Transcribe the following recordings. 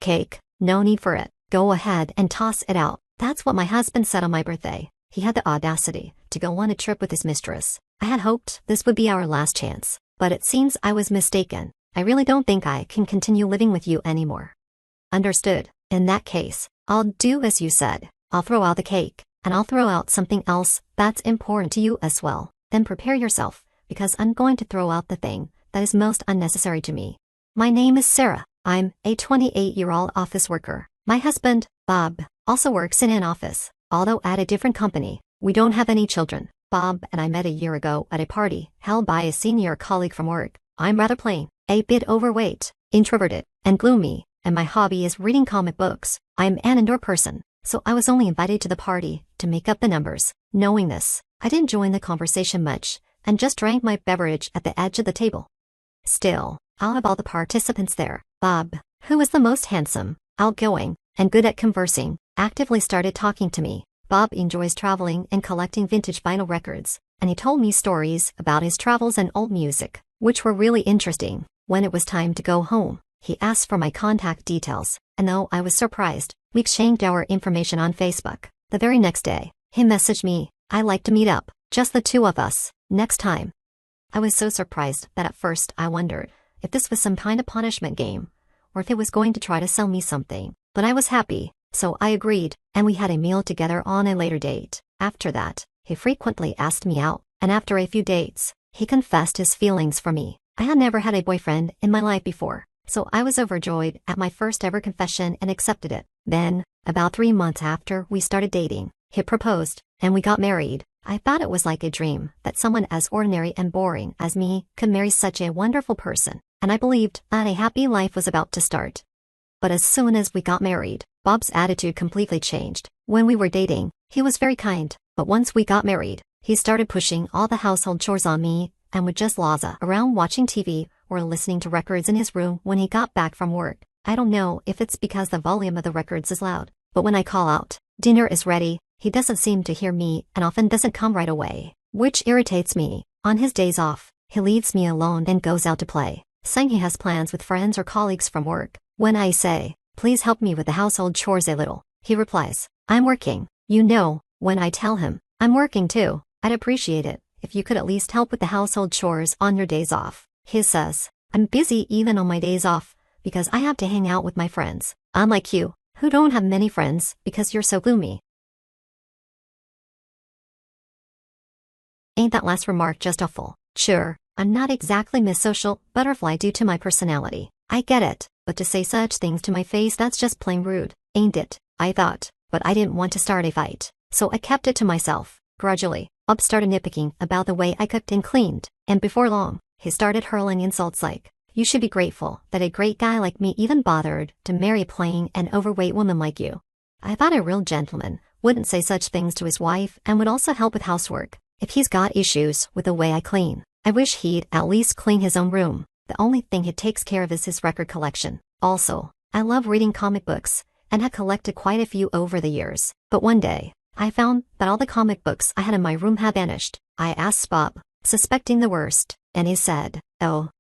Cake? No need for it. Go ahead and toss it out. That's what my husband said on my birthday. He had the audacity to go on a trip with his mistress. I had hoped this would be our last chance, but it seems I was mistaken. I really don't think I can continue living with you anymore. Understood. In that case, I'll do as you said. I'll throw out the cake, and I'll throw out something else that's important to you as well. Then prepare yourself, because I'm going to throw out the thing that is most unnecessary to me. My name is Sarah. I'm a 28-year-old office worker. My husband, Bob, also works in an office, although at a different company. We don't have any children. Bob and I met a year ago at a party held by a senior colleague from work. I'm rather plain, a bit overweight, introverted, and gloomy, and my hobby is reading comic books. I'm an indoor person, so I was only invited to the party to make up the numbers. Knowing this, I didn't join the conversation much, and just drank my beverage at the edge of the table. Still, out of all the participants there, Bob, who was the most handsome, outgoing, and good at conversing, actively started talking to me. Bob enjoys traveling and collecting vintage vinyl records, and he told me stories about his travels and old music, which were really interesting. When it was time to go home, he asked for my contact details, and though I was surprised, we exchanged our information on Facebook. The very next day, he messaged me, "I'd like to meet up, just the two of us, next time." I was so surprised that at first I wondered if this was some kind of punishment game, or if he was going to try to sell me something. But I was happy, so I agreed, and we had a meal together on a later date. After that, he frequently asked me out, and after a few dates, he confessed his feelings for me. I had never had a boyfriend in my life before, so I was overjoyed at my first ever confession and accepted it. Then, about 3 months after we started dating, he proposed, and we got married. I thought it was like a dream that someone as ordinary and boring as me could marry such a wonderful person, and I believed that a happy life was about to start. But as soon as we got married, Bob's attitude completely changed. When we were dating, he was very kind, but once we got married, he started pushing all the household chores on me and would just laza around watching TV or listening to records in his room when he got back from work. I don't know if it's because the volume of the records is loud, but when I call out, "Dinner is ready," he doesn't seem to hear me and often doesn't come right away, which irritates me. On his days off, he leaves me alone and goes out to play, saying he has plans with friends or colleagues from work. When I say, "Please help me with the household chores a little," he replies, "I'm working." When I tell him, "I'm working too, I'd appreciate it if you could at least help with the household chores on your days off," he says, "I'm busy even on my days off, because I have to hang out with my friends. Unlike you, who don't have many friends because you're so gloomy." Ain't that last remark just awful? Sure, I'm not exactly Miss Social Butterfly due to my personality. I get it, but to say such things to my face, that's just plain rude, ain't it? I thought, but I didn't want to start a fight, so I kept it to myself. Gradually, Bob started nitpicking about the way I cooked and cleaned, and before long, he started hurling insults like, "You should be grateful that a great guy like me even bothered to marry a plain and overweight woman like you." I thought a real gentleman wouldn't say such things to his wife and would also help with housework. If he's got issues with the way I clean, I wish he'd at least clean his own room. The only thing he takes care of is his record collection. Also, I love reading comic books, and have collected quite a few over the years. But one day, I found that all the comic books I had in my room had vanished. I asked Bob, suspecting the worst, and he said, "Oh,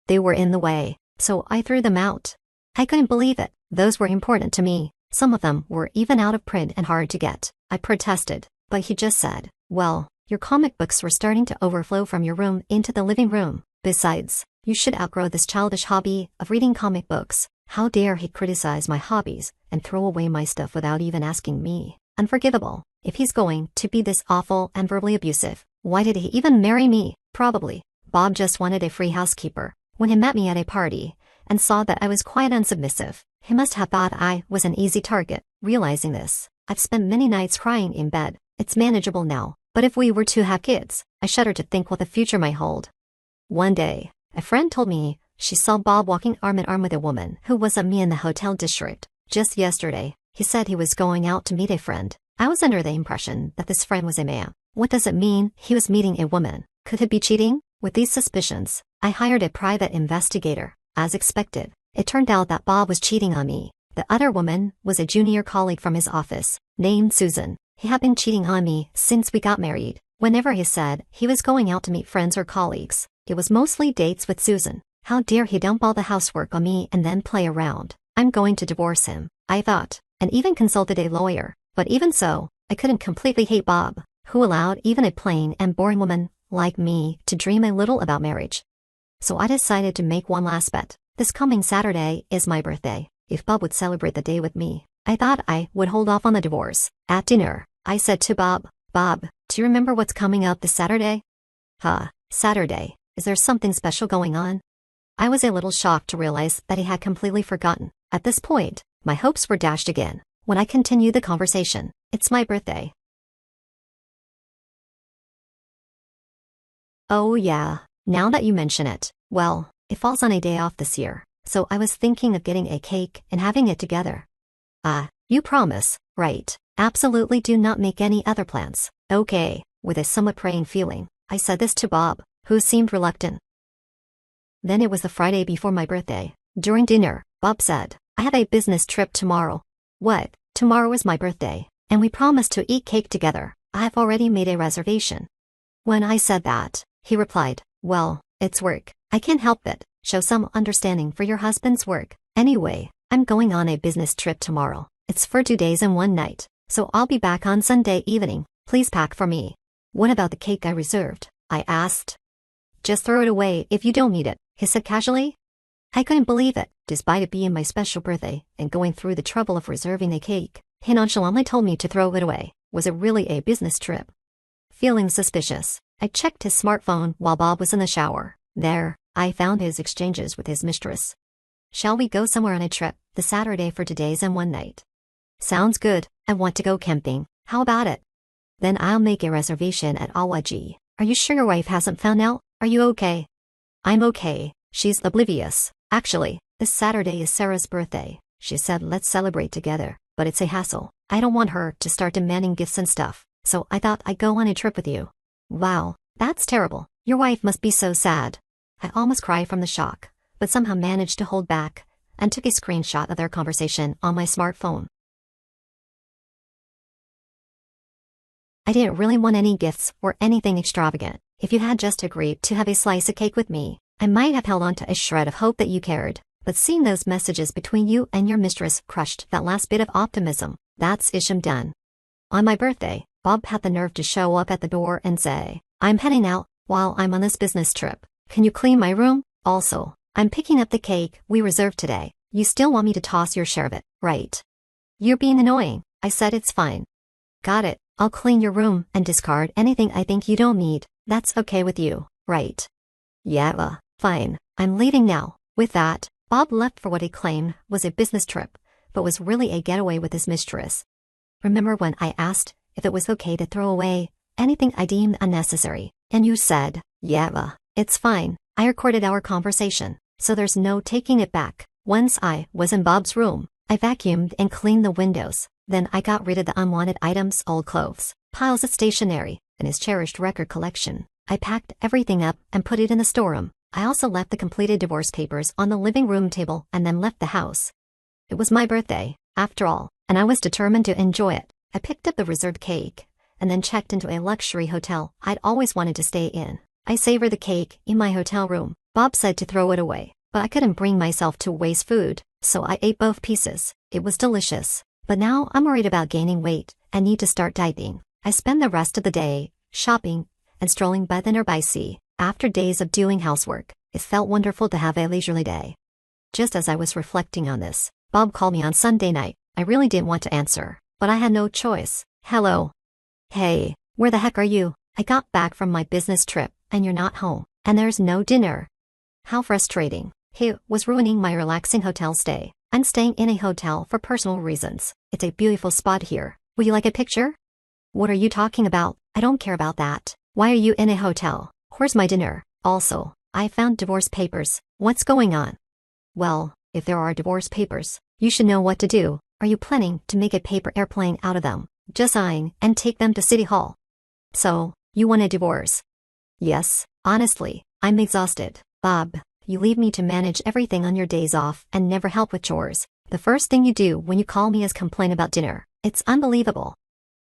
they were in the way, so I threw them out." I couldn't believe it. Those were important to me. Some of them were even out of print and hard to get. I protested, but he just said, "Well, your comic books were starting to overflow from your room into the living room. Besides, you should outgrow this childish hobby of reading comic books." How dare he criticize my hobbies and throw away my stuff without even asking me? Unforgivable. If he's going to be this awful and verbally abusive, why did he even marry me? Probably, Bob just wanted a free housekeeper. When he met me at a party and saw that I was quite unsubmissive, he must have thought I was an easy target. Realizing this, I've spent many nights crying in bed. It's manageable now, but if we were to have kids, I shudder to think what the future might hold. One day, a friend told me she saw Bob walking arm in arm with a woman who wasn't me in the hotel district. Just yesterday, he said he was going out to meet a friend. I was under the impression that this friend was a man. What does it mean he was meeting a woman? Could it be cheating? With these suspicions, I hired a private investigator. As expected, it turned out that Bob was cheating on me. The other woman was a junior colleague from his office, named Susan. He had been cheating on me since we got married. Whenever he said he was going out to meet friends or colleagues, it was mostly dates with Susan. How dare he dump all the housework on me and then play around? I'm going to divorce him, I thought, and even consulted a lawyer. But even so, I couldn't completely hate Bob, who allowed even a plain and boring woman like me to dream a little about marriage. So I decided to make one last bet. This coming Saturday is my birthday. If Bob would celebrate the day with me, I thought I would hold off on the divorce. At dinner, I said to Bob, "Bob, do you remember what's coming up this Saturday?" "Huh, Saturday. Is there something special going on?" I was a little shocked to realize that he had completely forgotten. At this point, my hopes were dashed again. When I continued the conversation, "It's my birthday." "Oh yeah, now that you mention it, well, it falls on a day off this year, so I was thinking of getting a cake and having it together." You promise, right? Absolutely do not make any other plans." "Okay," with a somewhat praying feeling, I said this to Bob, who seemed reluctant. Then it was the Friday before my birthday. During dinner, Bob said, "I have a business trip tomorrow." "What? Tomorrow is my birthday, and we promised to eat cake together. I have already made a reservation." When I said that, he replied, "Well, it's work. I can't help it. Show some understanding for your husband's work. Anyway, I'm going on a business trip tomorrow. It's for 2 days and 1 night, so I'll be back on Sunday evening. Please pack for me." "What about the cake I reserved?" I asked. "Just throw it away if you don't need it," he said casually. I couldn't believe it. Despite it being my special birthday and going through the trouble of reserving a cake, he nonchalantly told me to throw it away. Was it really a business trip? Feeling suspicious, I checked his smartphone while Bob was in the shower. There, I found his exchanges with his mistress. "Shall we go somewhere on a trip this Saturday for 2 days and 1 night?" "Sounds good. I want to go camping. How about it?" "Then I'll make a reservation at Awaji. Are you sure your wife hasn't found out? Are you okay?" "I'm okay. She's oblivious. Actually, this Saturday is Sarah's birthday. She said let's celebrate together, but it's a hassle. I don't want her to start demanding gifts and stuff, so I thought I'd go on a trip with you." "Wow, that's terrible. Your wife must be so sad." I almost cried from the shock, but somehow managed to hold back and took a screenshot of their conversation on my smartphone. I didn't really want any gifts or anything extravagant. If you had just agreed to have a slice of cake with me, I might have held on to a shred of hope that you cared. But seeing those messages between you and your mistress crushed that last bit of optimism. That's isham done. On my birthday, Bob had the nerve to show up at the door and say, "I'm heading out while I'm on this business trip. Can you clean my room? Also, I'm picking up the cake we reserved today. You still want me to toss your share of it, right?" "You're being annoying." I said. "It's fine." "Got it. I'll clean your room and discard anything I think you don't need. That's okay with you, right?" "Yeah, fine. I'm leaving now." With that, Bob left for what he claimed was a business trip, but was really a getaway with his mistress. Remember when I asked if it was okay to throw away anything I deemed unnecessary, and you said, "Yeah, it's fine." I recorded our conversation, so there's no taking it back. Once I was in Bob's room, I vacuumed and cleaned the windows. Then I got rid of the unwanted items, old clothes, piles of stationery, and his cherished record collection. I packed everything up and put it in the storeroom. I also left the completed divorce papers on the living room table and then left the house. It was my birthday, after all, and I was determined to enjoy it. I picked up the reserved cake and then checked into a luxury hotel I'd always wanted to stay in. I savored the cake in my hotel room. Bob said to throw it away, but I couldn't bring myself to waste food, so I ate both pieces. It was delicious. But now I'm worried about gaining weight and need to start dieting. I spend the rest of the day shopping and strolling by the nearby sea. After days of doing housework, it felt wonderful to have a leisurely day. Just as I was reflecting on this, Bob called me on Sunday night. I really didn't want to answer, but I had no choice. "Hello." "Hey, where the heck are you? I got back from my business trip, and you're not home, and there's no dinner." How frustrating. He was ruining my relaxing hotel stay. I'm staying in a hotel for personal reasons. It's a beautiful spot here. Would you like a picture? "What are you talking about? I don't care about that. Why are you in a hotel? Where's my dinner? Also, I found divorce papers. What's going on?" "Well, if there are divorce papers, you should know what to do. Are you planning to make a paper airplane out of them? Just sign and take them to City Hall." "So, you want a divorce?" "Yes, honestly, I'm exhausted. Bob, you leave me to manage everything on your days off and never help with chores. The first thing you do when you call me is complain about dinner. It's unbelievable.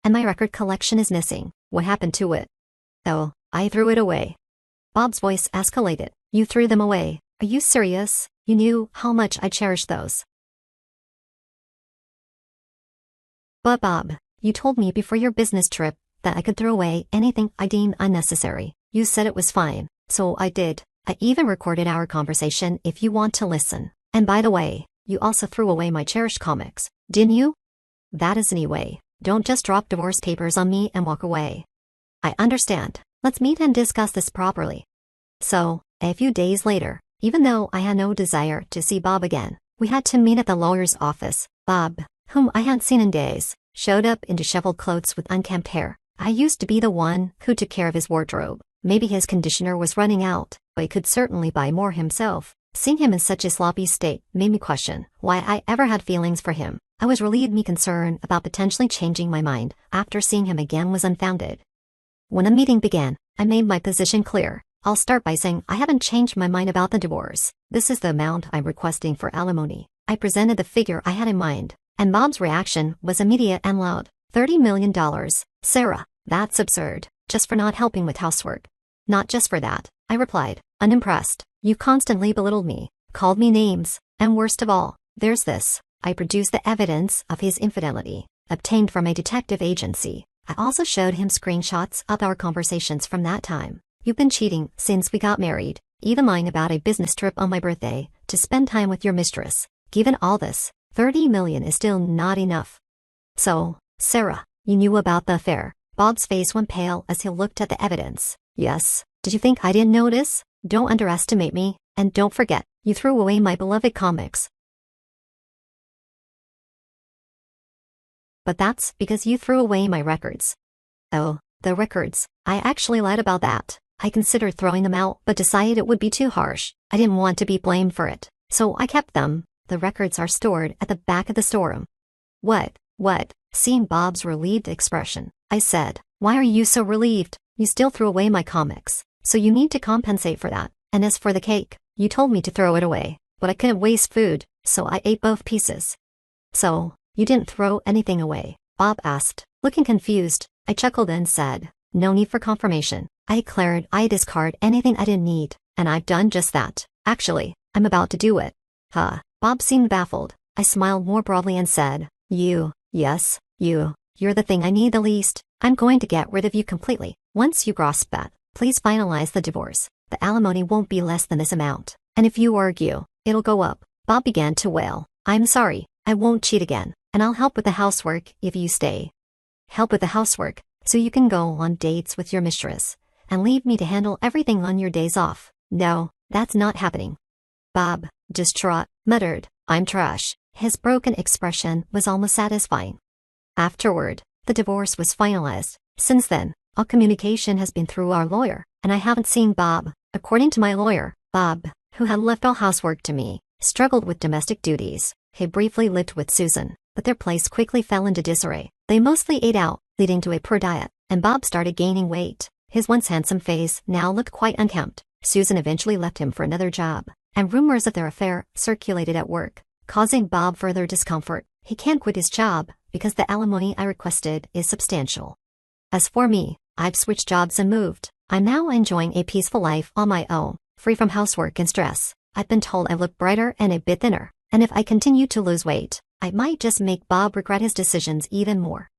And my record collection is missing. What happened to it?" "Oh, I threw it away." Bob's voice escalated. "You threw them away? Are you serious? You knew how much I cherished those." But Bob, you told me before your business trip that I could throw away anything I deem unnecessary. You said it was fine, so I did. I even recorded our conversation if you want to listen. And by the way, you also threw away my cherished comics, didn't you? That is anyway. Don't just drop divorce papers on me and walk away. I understand. Let's meet and discuss this properly. So, a few days later, even though I had no desire to see Bob again, we had to meet at the lawyer's office. Bob, whom I hadn't seen in days, showed up in disheveled clothes with unkempt hair. I used to be the one who took care of his wardrobe. Maybe his conditioner was running out, but he could certainly buy more himself. Seeing him in such a sloppy state made me question why I ever had feelings for him. I was relieved my concern about potentially changing my mind after seeing him again was unfounded. When the meeting began, I made my position clear. I'll start by saying I haven't changed my mind about the divorce. This is the amount I'm requesting for alimony. I presented the figure I had in mind, and Bob's reaction was immediate and loud. $30 million. Sarah, that's absurd. Just for not helping with housework. Not just for that, I replied, unimpressed. You constantly belittled me, called me names, and worst of all, there's this. I produced the evidence of his infidelity, obtained from a detective agency. I also showed him screenshots of our conversations from that time. You've been cheating since we got married, even lying about a business trip on my birthday to spend time with your mistress. Given all this, $30 million is still not enough. So, Sarah, you knew about the affair. Bob's face went pale as he looked at the evidence. Yes. Did you think I didn't notice? Don't underestimate me, and don't forget, you threw away my beloved comics. But that's because you threw away my records. Oh, the records. I actually lied about that. I considered throwing them out but decided it would be too harsh. I didn't want to be blamed for it, so I kept them. The records are stored at the back of the storeroom. What? Seeing Bob's relieved expression, I said, why are you so relieved? You still threw away my comics, so you need to compensate for that. And as for the cake, you told me to throw it away, but I couldn't waste food, so I ate both pieces. So, you didn't throw anything away? Bob asked, looking confused. I chuckled and said, no need for confirmation. I declared I discard anything I didn't need, and I've done just that. Actually, I'm about to do it. Huh. Bob seemed baffled. I smiled more broadly and said, yes, you're the thing I need the least. I'm going to get rid of you completely. Once you grasp that, please finalize the divorce. The alimony won't be less than this amount, and if you argue, it'll go up. Bob began to wail. I'm sorry, I won't cheat again, and I'll help with the housework if you stay. Help with the housework, so you can go on dates with your mistress, and leave me to handle everything on your days off. No, that's not happening. Bob, distraught, muttered, I'm trash. His broken expression was almost satisfying. Afterward, the divorce was finalized. Since then, all communication has been through our lawyer, and I haven't seen Bob. According to my lawyer, Bob, who had left all housework to me, struggled with domestic duties. He briefly lived with Susan, but their place quickly fell into disarray. They mostly ate out, leading to a poor diet, and Bob started gaining weight. His once handsome face now looked quite unkempt. Susan eventually left him for another job, and rumors of their affair circulated at work, causing Bob further discomfort. He can't quit his job because the alimony I requested is substantial. As for me, I've switched jobs and moved. I'm now enjoying a peaceful life on my own, free from housework and stress. I've been told I look brighter and a bit thinner, and if I continue to lose weight, I might just make Bob regret his decisions even more.